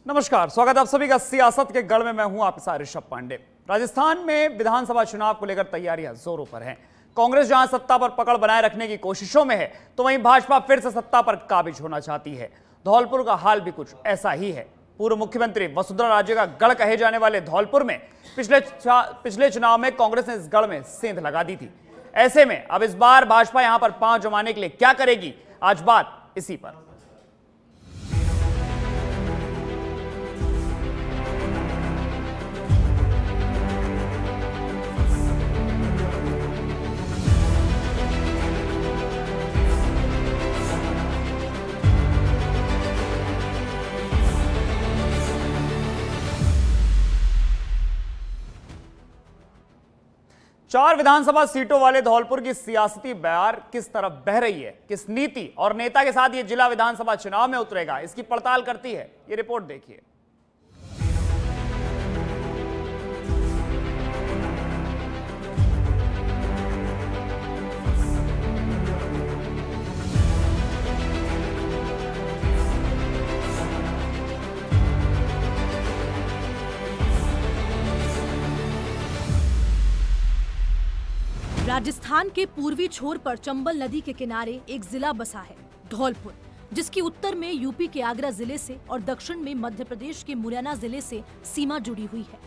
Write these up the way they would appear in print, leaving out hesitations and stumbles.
नमस्कार, स्वागत है आप सभी का सियासत के गढ़ में। मैं हूं आपके साथ ऋषभ पांडे। राजस्थान में विधानसभा चुनाव को लेकर तैयारियां जोरों पर हैं। कांग्रेस जहां सत्ता पर पकड़ बनाए रखने की कोशिशों में है, तो वहीं भाजपा फिर से सत्ता पर काबिज होना चाहती है। धौलपुर का हाल भी कुछ ऐसा ही है। पूर्व मुख्यमंत्री वसुंधरा राजे का गढ़ कहे जाने वाले धौलपुर में पिछले चुनाव में कांग्रेस ने इस गढ़ में सेंध लगा दी थी। ऐसे में अब इस बार भाजपा यहां पर पांव जमाने के लिए क्या करेगी, आज बात इसी पर। चार विधानसभा सीटों वाले धौलपुर की सियासती बयार किस तरफ बह रही है, किस नीति और नेता के साथ यह जिला विधानसभा चुनाव में उतरेगा, इसकी पड़ताल करती है ये रिपोर्ट। देखिए, राजस्थान के पूर्वी छोर पर चंबल नदी के किनारे एक जिला बसा है, धौलपुर, जिसकी उत्तर में यूपी के आगरा जिले से और दक्षिण में मध्य प्रदेश के मुरैना जिले से सीमा जुड़ी हुई है।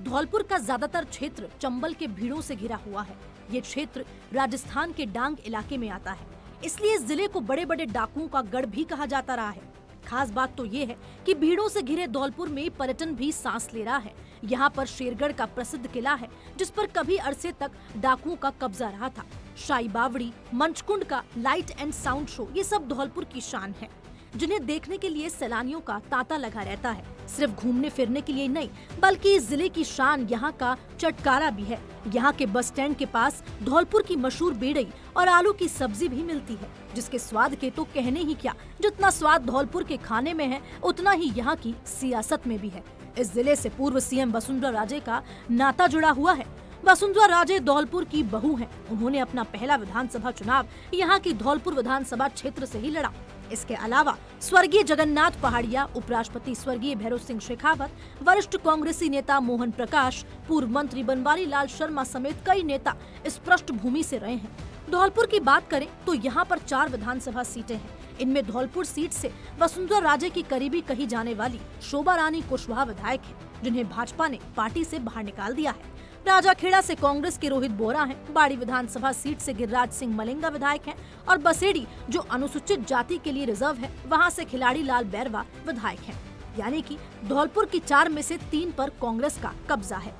धौलपुर का ज्यादातर क्षेत्र चंबल के भीड़ों से घिरा हुआ है। ये क्षेत्र राजस्थान के डांग इलाके में आता है, इसलिए इस जिले को बड़े बड़े डाकुओं का गढ़ भी कहा जाता रहा है। खास बात तो ये है कि भीड़ों से घिरे धौलपुर में पर्यटन भी सांस ले रहा है। यहाँ पर शेरगढ़ का प्रसिद्ध किला है, जिस पर कभी अरसे तक डाकुओं का कब्जा रहा था। शाही बावड़ी, मंचकुंड का लाइट एंड साउंड शो, ये सब धौलपुर की शान है, जिन्हें देखने के लिए सैलानियों का तांता लगा रहता है। सिर्फ घूमने फिरने के लिए नहीं, बल्कि इस जिले की शान यहाँ का चटकारा भी है। यहाँ के बस स्टैंड के पास धौलपुर की मशहूर बेड़ई और आलू की सब्जी भी मिलती है, जिसके स्वाद के तो कहने ही क्या। जितना स्वाद धौलपुर के खाने में है, उतना ही यहाँ की सियासत में भी है। इस जिले से पूर्व सीएम वसुंधरा राजे का नाता जुड़ा हुआ है। वसुंधरा राजे धौलपुर की बहू हैं। उन्होंने अपना पहला विधानसभा चुनाव यहाँ की धौलपुर विधानसभा क्षेत्र से ही लड़ा। इसके अलावा स्वर्गीय जगन्नाथ पहाड़िया, उपराष्ट्रपति स्वर्गीय भैरव सिंह शेखावत, वरिष्ठ कांग्रेसी नेता मोहन प्रकाश, पूर्व मंत्री बनवारी लाल शर्मा समेत कई नेता इस पृष्ठभूमि से रहे हैं। धौलपुर की बात करें तो यहाँ पर 4 विधानसभा सीटें हैं। इनमें धौलपुर सीट से वसुंधरा राजे की करीबी कही जाने वाली शोभा रानी कुशवाहा विधायक है, जिन्हें भाजपा ने पार्टी से बाहर निकाल दिया है। राजाखेड़ा से कांग्रेस के रोहित बोरा हैं, बाड़ी विधानसभा सीट से गिरिराज सिंह मलिंगा विधायक हैं, और बसेड़ी जो अनुसूचित जाति के लिए रिजर्व है, वहां से खिलाड़ी लाल बैरवा विधायक हैं। यानी कि धौलपुर की 4 में से 3 पर कांग्रेस का कब्जा है।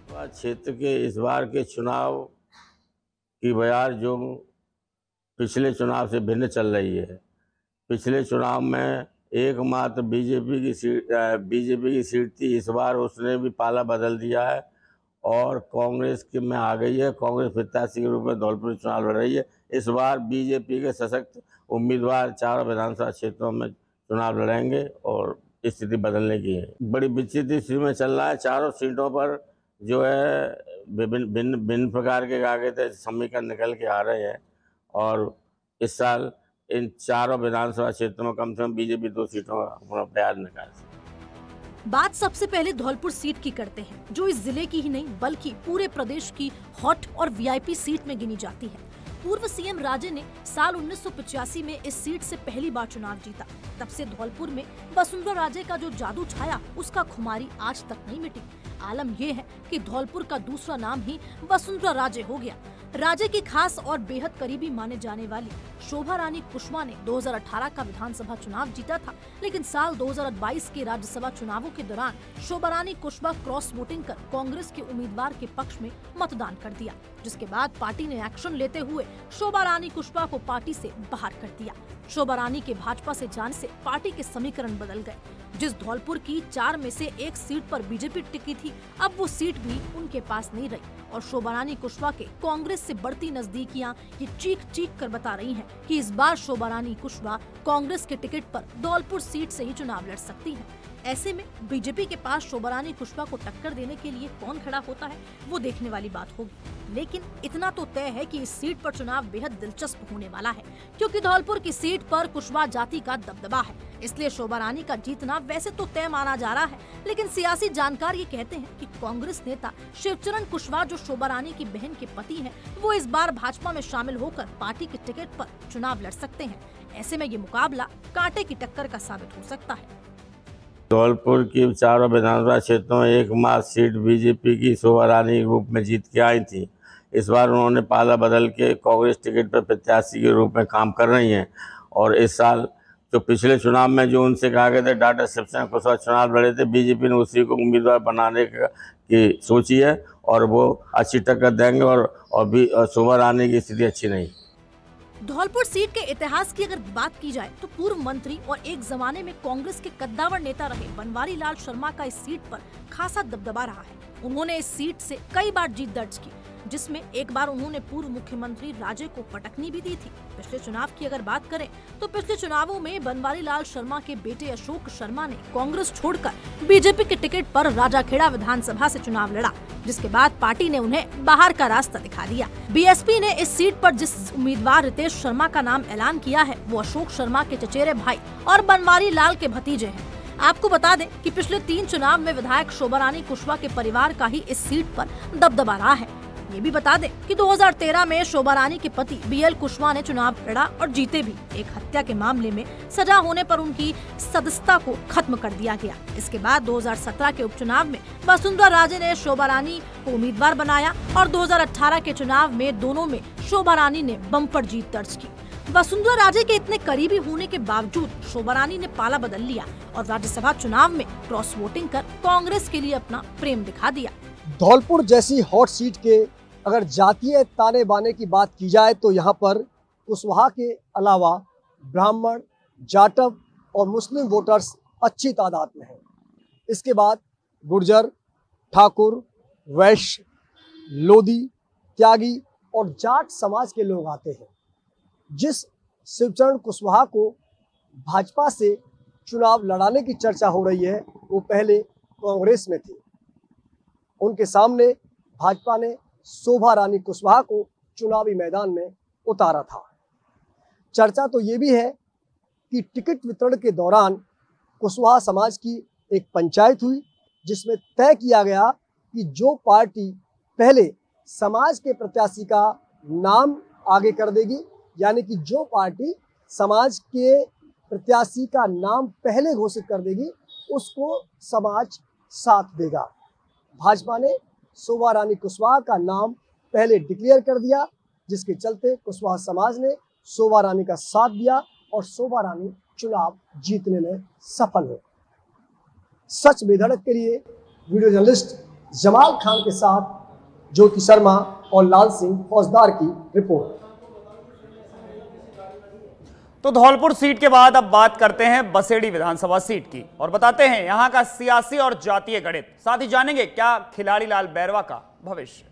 क्षेत्र के इस बार के चुनाव की बयार जो पिछले चुनाव से भिन्न चल रही है। पिछले चुनाव में एकमात्र बीजेपी की सीट थी, इस बार उसने भी पाला बदल दिया है और कांग्रेस के में आ गई है। कांग्रेस प्रत्याशी के रूप में धौलपुर चुनाव लड़ रही है। इस बार बीजेपी के सशक्त उम्मीदवार 4 विधानसभा क्षेत्रों में चुनाव लड़ेंगे और स्थिति बदलने की है। बड़ी विचित्र स्थिति में चल रहा है। चारों सीटों पर जो है भिन्न प्रकार के कागज समीकरण निकल के आ रहे हैं और इस साल इन 4 विधानसभा क्षेत्रों में कम से कम बीजेपी 2 सीटों का अपना बयान निकाल सकती। बात सबसे पहले धौलपुर सीट की करते हैं, जो इस जिले की ही नहीं बल्कि पूरे प्रदेश की हॉट और वीआईपी सीट में गिनी जाती है। पूर्व सीएम राजे ने साल 1985 में इस सीट से पहली बार चुनाव जीता। तब से धौलपुर में वसुंधरा राजे का जो जादू छाया, उसका खुमारी आज तक नहीं मिटी। आलम यह है कि धौलपुर का दूसरा नाम ही वसुंधरा राजे हो गया। राजे की खास और बेहद करीबी माने जाने वाली शोभा रानी कुशवाहा ने 2018 का विधानसभा चुनाव जीता था, लेकिन साल 2022 के राज्यसभा चुनावों के दौरान शोभा रानी कुशवाहा क्रॉस वोटिंग कर कांग्रेस के उम्मीदवार के पक्ष में मतदान कर दिया, जिसके बाद पार्टी ने एक्शन लेते हुए शोभा रानी कुशवाहा को पार्टी से बाहर कर दिया। शोभा रानी के भाजपा से जाने से पार्टी के समीकरण बदल गए। जिस धौलपुर की 4 में से 1 सीट पर बीजेपी टिकी थी, अब वो सीट भी उनके पास नहीं रही और शोभा रानी कुशवाहा के कांग्रेस से बढ़ती नजदीकियां ये चीख चीख कर बता रही हैं कि इस बार शोभा रानी कुशवाहा कांग्रेस के टिकट पर धौलपुर सीट से ही चुनाव लड़ सकती है। ऐसे में बीजेपी के पास शोभा रानी कुशवाहा को टक्कर देने के लिए कौन खड़ा होता है, वो देखने वाली बात होगी। लेकिन इतना तो तय है कि इस सीट पर चुनाव बेहद दिलचस्प होने वाला है, क्योंकि धौलपुर की सीट पर कुशवाहा जाति का दबदबा है। इसलिए शोभा रानी का जीतना वैसे तो तय माना जा रहा है, लेकिन सियासी जानकार ये कहते हैं कि कांग्रेस नेता शिवचरण कुशवाहा, जो शोभा रानी की बहन के पति हैं, वो इस बार भाजपा में शामिल होकर पार्टी के टिकट पर चुनाव लड़ सकते हैं। ऐसे में ये मुकाबला कांटे की टक्कर का साबित हो सकता है। धौलपुर की चारों विधानसभा क्षेत्रों में एकमात्र सीट बीजेपी की शोभा रानी के रूप में जीत के आई थी। इस बार उन्होंने पाला बदल के कांग्रेस टिकट पर प्रत्याशी के रूप में काम कर रही हैं। और इस साल जो पिछले चुनाव में जो उनसे कहा गया था डॉक्टर शिवचरण कुशवाहा चुनाव लड़े थे, बीजेपी ने उसी को उम्मीदवार बनाने की सोची है और वो अच्छी टक्कर देंगे। और शोभा रानी की स्थिति अच्छी नहीं। धौलपुर सीट के इतिहास की अगर बात की जाए तो पूर्व मंत्री और एक जमाने में कांग्रेस के कद्दावर नेता रहे बनवारी लाल शर्मा का इस सीट पर खासा दबदबा रहा है। उन्होंने इस सीट से कई बार जीत दर्ज की, जिसमें एक बार उन्होंने पूर्व मुख्यमंत्री राजे को पटकनी भी दी थी। पिछले चुनाव की अगर बात करें तो पिछले चुनावों में बनवारी लाल शर्मा के बेटे अशोक शर्मा ने कांग्रेस छोड़कर बीजेपी के टिकट पर राजाखेड़ा विधानसभा से चुनाव लड़ा, जिसके बाद पार्टी ने उन्हें बाहर का रास्ता दिखा दिया। बीएसपी ने इस सीट पर जिस उम्मीदवार रितेश शर्मा का नाम ऐलान किया है, वो अशोक शर्मा के चचेरे भाई और बनवारी लाल के भतीजे हैं। आपको बता दें कि पिछले 3 चुनाव में विधायक शोभा रानी कुशवाहा के परिवार का ही इस सीट पर दबदबा रहा है। ये भी बता दें कि 2013 में शोभा रानी के पति बीएल कुशवाहा ने चुनाव लड़ा और जीते भी। एक हत्या के मामले में सजा होने पर उनकी सदस्यता को खत्म कर दिया गया। इसके बाद 2017 के उपचुनाव में वसुंधरा राजे ने शोभा रानी को उम्मीदवार बनाया और 2018 के चुनाव में दोनों में शोभा रानी ने बम्पर जीत दर्ज की। वसुंधरा राजे के इतने करीबी होने के बावजूद शोभा रानी ने पाला बदल लिया और राज्यसभा चुनाव में क्रॉस वोटिंग कर कांग्रेस के लिए अपना प्रेम दिखा दिया। धौलपुर जैसी हॉट सीट के अगर जातीय ताने बाने की बात की जाए तो यहाँ पर कुशवाहा के अलावा ब्राह्मण, जाटव और मुस्लिम वोटर्स अच्छी तादाद में हैं। इसके बाद गुर्जर, ठाकुर, वैश्य, लोधी, त्यागी और जाट समाज के लोग आते हैं। जिस शिवचरण कुशवाहा को भाजपा से चुनाव लड़ाने की चर्चा हो रही है, वो पहले कांग्रेस में थे। उनके सामने भाजपा ने शोभा रानी कुशवाहा को चुनावी मैदान में उतारा था। चर्चा तो ये भी है कि टिकट वितरण के दौरान कुशवाहा समाज की एक पंचायत हुई, जिसमें तय किया गया कि जो पार्टी पहले समाज के प्रत्याशी का नाम आगे कर देगी, यानी कि जो पार्टी समाज के प्रत्याशी का नाम पहले घोषित कर देगी, उसको समाज साथ देगा। भाजपा ने शोभा रानी कुशवाहा का नाम पहले डिक्लेयर कर दिया, जिसके चलते कुशवाहा समाज ने शोभा रानी का साथ दिया और शोभा रानी चुनाव जीतने में सफल हुई। सच बेधड़क के लिए वीडियो जर्नलिस्ट जमाल खान के साथ ज्योति शर्मा और लाल सिंह फौजदार की रिपोर्ट। तो धौलपुर सीट के बाद अब बात करते हैं बसेड़ी विधानसभा सीट की और बताते हैं यहां का सियासी और जातीय गणित। साथ ही जानेंगे क्या खिलाड़ी लाल बैरवा का भविष्य।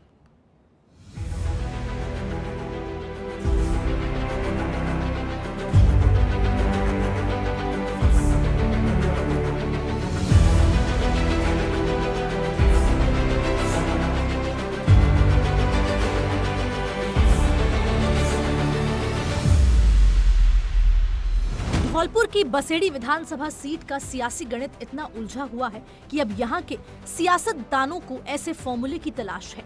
धौलपुर की बसेड़ी विधानसभा सीट का सियासी गणित इतना उलझा हुआ है कि अब यहाँ के सियासतदानों को ऐसे फॉर्मूले की तलाश है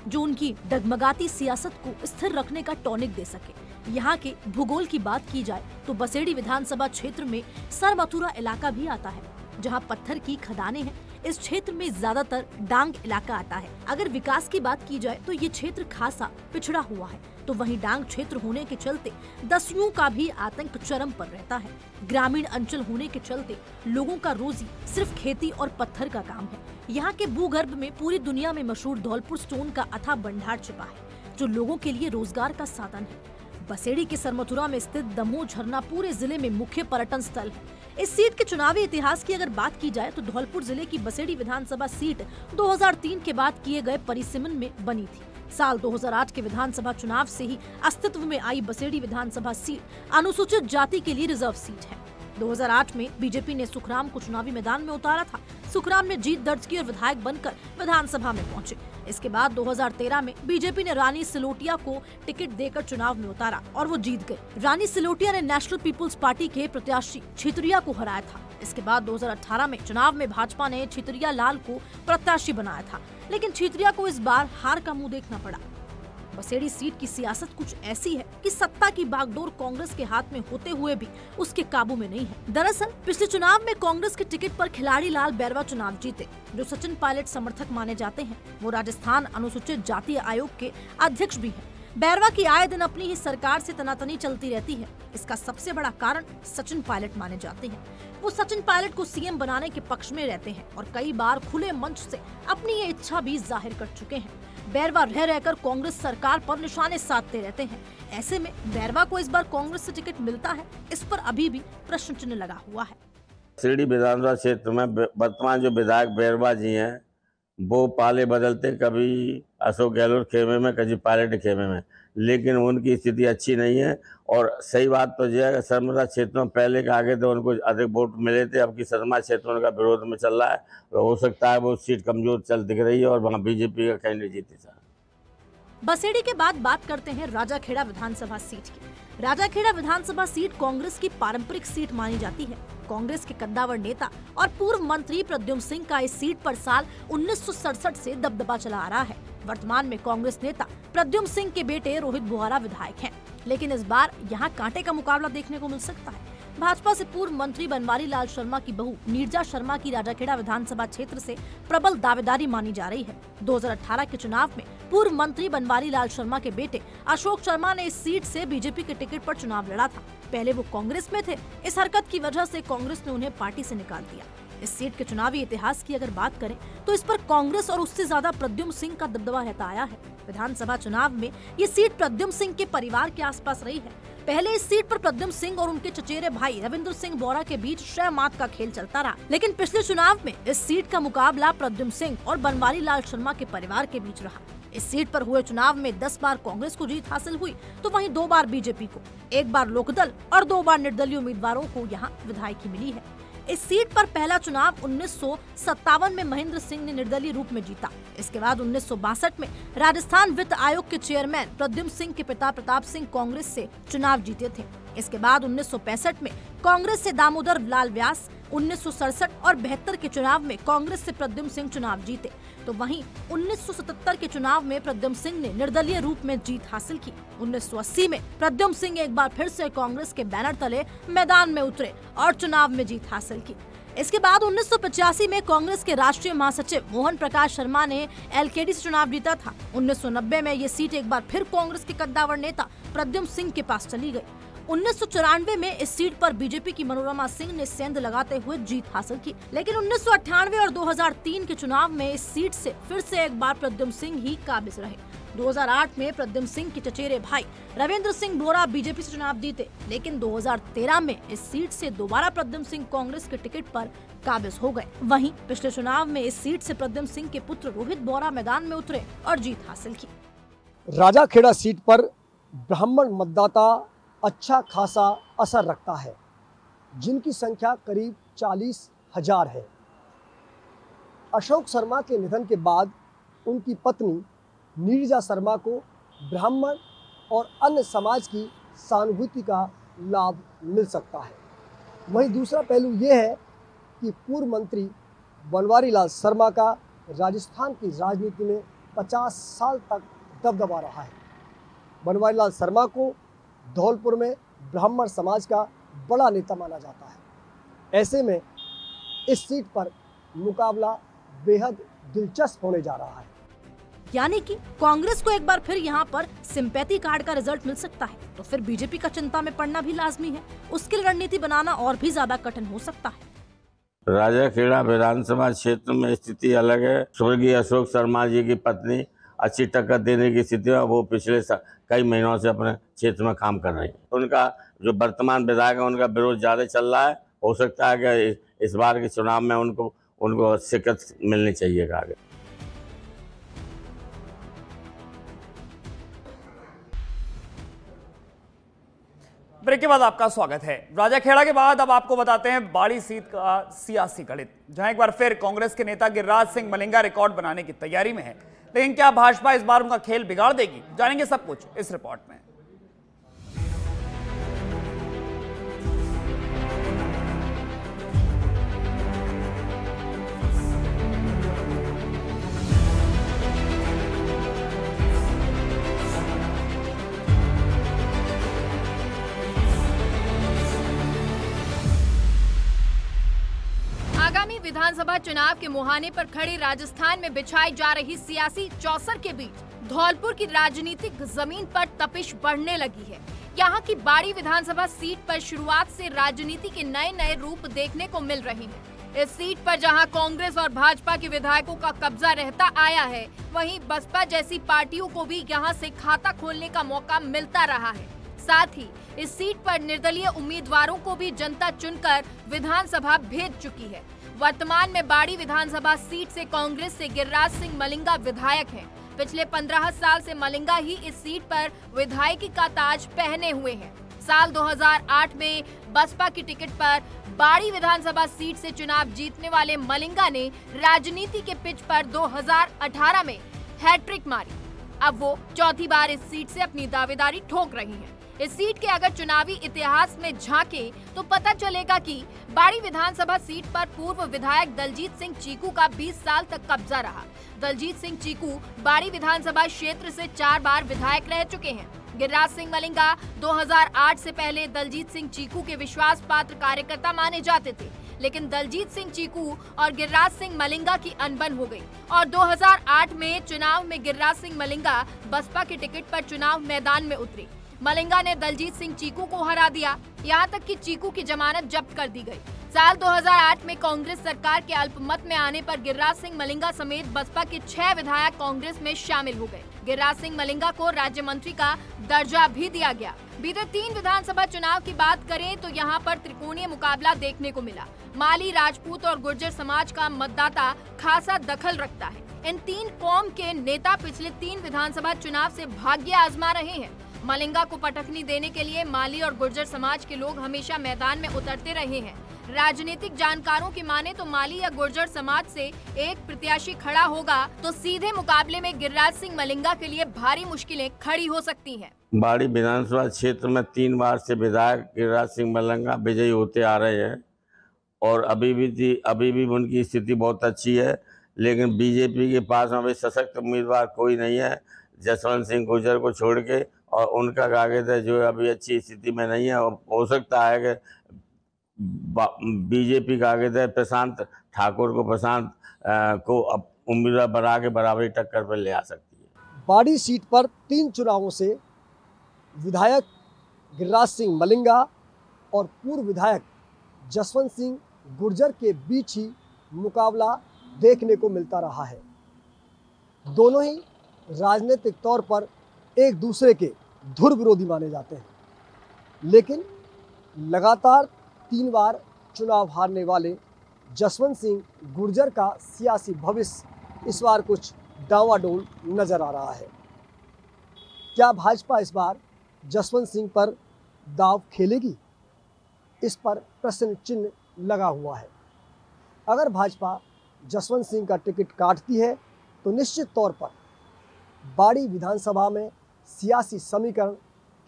जो उनकी डगमगाती सियासत को स्थिर रखने का टॉनिक दे सके। यहाँ के भूगोल की बात की जाए तो बसेड़ी विधानसभा क्षेत्र में सरमथुरा इलाका भी आता है, जहाँ पत्थर की खदानें हैं। इस क्षेत्र में ज्यादातर डांग इलाका आता है। अगर विकास की बात की जाए तो ये क्षेत्र खासा पिछड़ा हुआ है, तो वहीं डांग क्षेत्र होने के चलते दस्युओं का भी आतंक चरम पर रहता है। ग्रामीण अंचल होने के चलते लोगों का रोजी सिर्फ खेती और पत्थर का काम है। यहाँ के भूगर्भ में पूरी दुनिया में मशहूर धौलपुर स्टोन का अथाह भंडार छिपा है, जो लोगों के लिए रोजगार का साधन है। बसेड़ी के सरमथुरा में स्थित दमोह झरना पूरे जिले में मुख्य पर्यटन स्थल है। इस सीट के चुनावी इतिहास की अगर बात की जाए तो धौलपुर जिले की बसेड़ी विधानसभा सीट 2003 के बाद किए गए परिसीमन में बनी थी। साल 2008 के विधानसभा चुनाव से ही अस्तित्व में आई बसेड़ी विधानसभा सीट अनुसूचित जाति के लिए रिजर्व सीट है। 2008 में बीजेपी ने सुखराम को चुनावी मैदान में उतारा था। सुखराम ने जीत दर्ज की और विधायक बनकर विधानसभा में पहुंचे। इसके बाद 2013 में बीजेपी ने रानी सिलोटिया को टिकट देकर चुनाव में उतारा और वो जीत गए। रानी सिलोटिया ने नेशनल पीपुल्स पार्टी के प्रत्याशी छितरिया को हराया था। इसके बाद 2018 में चुनाव में भाजपा ने छितरिया लाल को प्रत्याशी बनाया था, लेकिन छितरिया को इस बार हार का मुंह देखना पड़ा। बसेड़ी सीट की सियासत कुछ ऐसी है कि सत्ता की बागडोर कांग्रेस के हाथ में होते हुए भी उसके काबू में नहीं है। दरअसल पिछले चुनाव में कांग्रेस के टिकट पर खिलाड़ी लाल बैरवा चुनाव जीते, जो सचिन पायलट समर्थक माने जाते हैं। वो राजस्थान अनुसूचित जाति आयोग के अध्यक्ष भी हैं। बैरवा की आए दिन अपनी ही सरकार से तनातनी चलती रहती है। इसका सबसे बड़ा कारण सचिन पायलट माने जाते हैं। वो सचिन पायलट को सीएम बनाने के पक्ष में रहते हैं और कई बार खुले मंच से अपनी ये इच्छा भी जाहिर कर चुके हैं। बैरवा रह रहकर कांग्रेस सरकार पर निशाने साधते रहते हैं। ऐसे में बैरवा को इस बार कांग्रेस से टिकट मिलता है, इस पर अभी भी प्रश्न चिन्ह लगा हुआ है। शिरडी विधानसभा क्षेत्र में वर्तमान जो विधायक बैरवा जी हैं, वो पाले बदलते, कभी अशोक गहलोत खेमे में, कभी पायलट खेमे में, लेकिन उनकी स्थिति अच्छी नहीं है। और सही बात तो यह है कि शर्मा क्षेत्र में पहले के आगे तो उनको अधिक वोट मिले थे, अब की शर्मा क्षेत्र में उनका विरोध में चल रहा है, तो हो सकता है वो सीट कमजोर चल दिख रही है और वहाँ बीजेपी का कैंडिडेट जीते सर। बसेड़ी के बाद बात करते हैं राजाखेड़ा विधानसभा सीट की। राजाखेड़ा विधानसभा सीट कांग्रेस की पारंपरिक सीट मानी जाती है। कांग्रेस के कद्दावर नेता और पूर्व मंत्री प्रद्युम्न सिंह का इस सीट पर साल 1967 से दबदबा चला आ रहा है। वर्तमान में कांग्रेस नेता प्रद्युम्न सिंह के बेटे रोहित बोहरा विधायक हैं, लेकिन इस बार यहाँ कांटे का मुकाबला देखने को मिल सकता है। भाजपा से पूर्व मंत्री बनवारी लाल शर्मा की बहू नीरजा शर्मा की राजाखेड़ा विधानसभा क्षेत्र से प्रबल दावेदारी मानी जा रही है। 2018 के चुनाव में पूर्व मंत्री बनवारी लाल शर्मा के बेटे अशोक शर्मा ने इस सीट से बीजेपी के टिकट पर चुनाव लड़ा था। पहले वो कांग्रेस में थे। इस हरकत की वजह से कांग्रेस ने उन्हें पार्टी से निकाल दिया। इस सीट के चुनावी इतिहास की अगर बात करें तो इस पर कांग्रेस और उससे ज्यादा प्रद्युम्न सिंह का दबदबा रहता आया है। विधानसभा चुनाव में ये सीट प्रद्युम्न सिंह के परिवार के आसपास रही है। पहले इस सीट पर प्रद्युम्न सिंह और उनके चचेरे भाई रविंद्र सिंह बोरा के बीच शह मात का खेल चलता रहा, लेकिन पिछले चुनाव में इस सीट का मुकाबला प्रद्युम्न सिंह और बनवारी लाल शर्मा के परिवार के बीच रहा। इस सीट पर हुए चुनाव में 10 बार कांग्रेस को जीत हासिल हुई, तो वहीं 2 बार बीजेपी को, 1 बार लोकदल और 2 बार निर्दलीय उम्मीदवारों को यहाँ विधायकी मिली है। इस सीट पर पहला चुनाव 1957 में महेंद्र सिंह ने निर्दलीय रूप में जीता। इसके बाद 1962 में राजस्थान वित्त आयोग के चेयरमैन प्रद्युम्न सिंह के पिता प्रताप सिंह कांग्रेस से चुनाव जीते थे। इसके बाद 1965 में कांग्रेस से दामोदर लाल व्यास, 1967 और 72 के चुनाव में कांग्रेस से प्रद्युम्न सिंह चुनाव जीते, तो वहीं 1977 के चुनाव में प्रद्युम्न सिंह ने निर्दलीय रूप में जीत हासिल की। 1980 में प्रद्युम्न सिंह एक बार फिर से कांग्रेस के बैनर तले मैदान में उतरे और चुनाव में जीत हासिल की। इसके बाद 1985 में कांग्रेस के राष्ट्रीय महासचिव मोहन प्रकाश शर्मा ने एलकेडी से चुनाव जीता था। 1990 में ये सीट एक बार फिर कांग्रेस के कद्दावर नेता प्रद्युम्न सिंह के पास चली गई। 1994 में इस सीट पर बीजेपी की मनोरमा सिंह ने सेंध लगाते हुए जीत हासिल की, लेकिन 1998 और 2003 के चुनाव में इस सीट से फिर से एक बार प्रद्युम्न सिंह ही काबिज रहे। 2008 में प्रद्युम्न सिंह के चचेरे भाई रविंद्र सिंह बोरा बीजेपी से चुनाव जीते, लेकिन 2013 में इस सीट से दोबारा प्रद्युम्न सिंह कांग्रेस के टिकट पर काबिज हो गए। वहीं पिछले चुनाव में इस सीट से प्रद्युम्न सिंह के पुत्र रोहित बोरा मैदान में उतरे और जीत हासिल की। राजाखेड़ा सीट पर ब्राह्मण मतदाता अच्छा खासा असर रखता है, जिनकी संख्या करीब 40,000 है। अशोक शर्मा के निधन के बाद उनकी पत्नी नीरजा शर्मा को ब्राह्मण और अन्य समाज की सहानुभूति का लाभ मिल सकता है। वहीं दूसरा पहलू ये है कि पूर्व मंत्री बनवारी लाल शर्मा का राजस्थान की राजनीति में 50 साल तक दबदबा रहा है। बनवारी लाल शर्मा को धौलपुर में ब्राह्मण समाज का बड़ा नेता माना जाता है। ऐसे में इस सीट पर मुकाबला बेहद दिलचस्प होने जा रहा है। यानी कि कांग्रेस को एक बार फिर यहाँ पर सिंपैथी कार्ड का रिजल्ट मिल सकता है, तो फिर बीजेपी का चिंता में पड़ना भी लाजमी है। उसके लिए रणनीति बनाना और भी ज्यादा कठिन हो सकता है। राजाखेड़ा विधानसभा क्षेत्र में स्थिति अलग है। स्वर्गीय अशोक शर्मा जी की पत्नी अच्छी टक्कर देने की स्थिति में वो पिछले कई महीनों से अपने क्षेत्र में काम कर रही है। उनका जो वर्तमान विधायक है उनका विरोध ज़्यादा चल रहा है। हो सकता है कि इस बार के चुनाव में उनको शिकस्त मिलनी चाहिए आगे। ब्रेक के बाद आपका स्वागत है। राजाखेड़ा के बाद अब आपको बताते हैं बाड़ी सीट का सियासी गणित, जहां एक बार फिर कांग्रेस के नेता गिरिराज सिंह मलिंगा रिकॉर्ड बनाने की तैयारी में है। लेकिन क्या भाजपा इस बार उनका खेल बिगाड़ देगी? जानेंगे सब कुछ इस रिपोर्ट में। आगामी विधानसभा चुनाव के मुहाने पर खड़े राजस्थान में बिछाई जा रही सियासी चौसर के बीच धौलपुर की राजनीतिक जमीन पर तपिश बढ़ने लगी है। यहाँ की बाड़ी विधानसभा सीट पर शुरुआत से राजनीति के नए नए रूप देखने को मिल रहे हैं। इस सीट पर जहाँ कांग्रेस और भाजपा के विधायकों का कब्जा रहता आया है, वहीं बसपा जैसी पार्टियों को भी यहाँ से खाता खोलने का मौका मिलता रहा है। साथ ही इस सीट पर निर्दलीय उम्मीदवारों को भी जनता चुनकर विधानसभा भेज चुकी है। वर्तमान में बाड़ी विधानसभा सीट से कांग्रेस से गिरिराज सिंह मलिंगा विधायक हैं। पिछले 15 साल से मलिंगा ही इस सीट पर विधायकी का ताज पहने हुए हैं। साल 2008 में बसपा की टिकट पर बाड़ी विधानसभा सीट से चुनाव जीतने वाले मलिंगा ने राजनीति के पिच पर 2018 में हैट्रिक मारी। अब वो चौथी बार इस सीट से अपनी दावेदारी ठोक रही हैं। इस सीट के अगर चुनावी इतिहास में झांके तो पता चलेगा कि बाड़ी विधानसभा सीट पर पूर्व विधायक दलजीत सिंह चीकू का 20 साल तक कब्जा रहा। दलजीत सिंह चीकू बाड़ी विधानसभा क्षेत्र से 4 बार विधायक रह चुके हैं। गिरिराज सिंह मलिंगा 2008 से पहले दलजीत सिंह चीकू के विश्वास पात्र कार्यकर्ता माने जाते थे, लेकिन दलजीत सिंह चीकू और गिरिराज सिंह मलिंगा की अनबन हो गई और 2008 में चुनाव में गिरिराज सिंह मलिंगा बसपा के टिकट पर चुनाव मैदान में उतरे। मलिंगा ने दलजीत सिंह चीकू को हरा दिया, यहाँ तक कि चीकू की जमानत जब्त कर दी गई। साल 2008 में कांग्रेस सरकार के अल्पमत में आने पर गिरिराज सिंह मलिंगा समेत बसपा के 6 विधायक कांग्रेस में शामिल हो गए। गिरिराज सिंह मलिंगा को राज्य मंत्री का दर्जा भी दिया गया। बीते 3 विधानसभा चुनाव की बात करें तो यहाँ पर त्रिकोणीय मुकाबला देखने को मिला। माली, राजपूत और गुर्जर समाज का मतदाता खासा दखल रखता है। इन 3 कौम के नेता पिछले 3 विधानसभा चुनाव से भाग्य आजमा रहे हैं। मलिंगा को पटखनी देने के लिए माली और गुर्जर समाज के लोग हमेशा मैदान में उतरते रहे हैं। राजनीतिक जानकारों की माने तो माली या गुर्जर समाज से एक प्रत्याशी खड़ा होगा तो सीधे मुकाबले में गिरिराज सिंह मलिंगा के लिए भारी मुश्किलें खड़ी हो सकती हैं। बाड़ी विधानसभा क्षेत्र में 3 बार से विधायक गिरिराज सिंह मलिंगा विजयी होते आ रहे हैं और अभी भी उनकी स्थिति बहुत अच्छी है, लेकिन बीजेपी के पास अभी सशक्त उम्मीदवार कोई नहीं है जसवंत सिंह गुर्जर को छोड़ के, और उनका कागज है जो अभी अच्छी स्थिति में नहीं है। और हो सकता है कि बीजेपी कागज है प्रशांत ठाकुर को अब उम्मीदवार बना के बराबरी टक्कर पर ले आ सकती है। बाड़ी सीट पर 3 चुनावों से विधायक गिरिराज सिंह मलिंगा और पूर्व विधायक जसवंत सिंह गुर्जर के बीच ही मुकाबला देखने को मिलता रहा है। दोनों ही राजनीतिक तौर पर एक दूसरे के धुर विरोधी माने जाते हैं, लेकिन लगातार 3 बार चुनाव हारने वाले जसवंत सिंह गुर्जर का सियासी भविष्य इस बार कुछ डावाडोल नजर आ रहा है। क्या भाजपा इस बार जसवंत सिंह पर दांव खेलेगी? इस पर प्रश्न चिन्ह लगा हुआ है। अगर भाजपा जसवंत सिंह का टिकट काटती है तो निश्चित तौर पर बाड़ी विधानसभा में सियासी समीकरण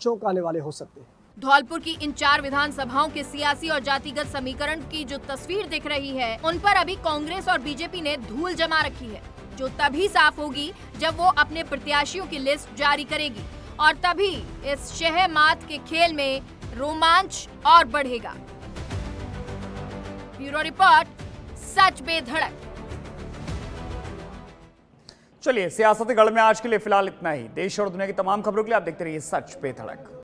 चौंकाने वाले हो सकते हैं। धौलपुर की इन 4 विधानसभाओं के सियासी और जातिगत समीकरण की जो तस्वीर दिख रही है, उन पर अभी कांग्रेस और बीजेपी ने धूल जमा रखी है, जो तभी साफ होगी जब वो अपने प्रत्याशियों की लिस्ट जारी करेगी और तभी इस शह मात के खेल में रोमांच और बढ़ेगा। ब्यूरो रिपोर्ट, सच पे धड़क। चलिए, सियासती गढ़ में आज के लिए फिलहाल इतना ही। देश और दुनिया की तमाम खबरों के लिए आप देखते रहिए सच पे धड़क।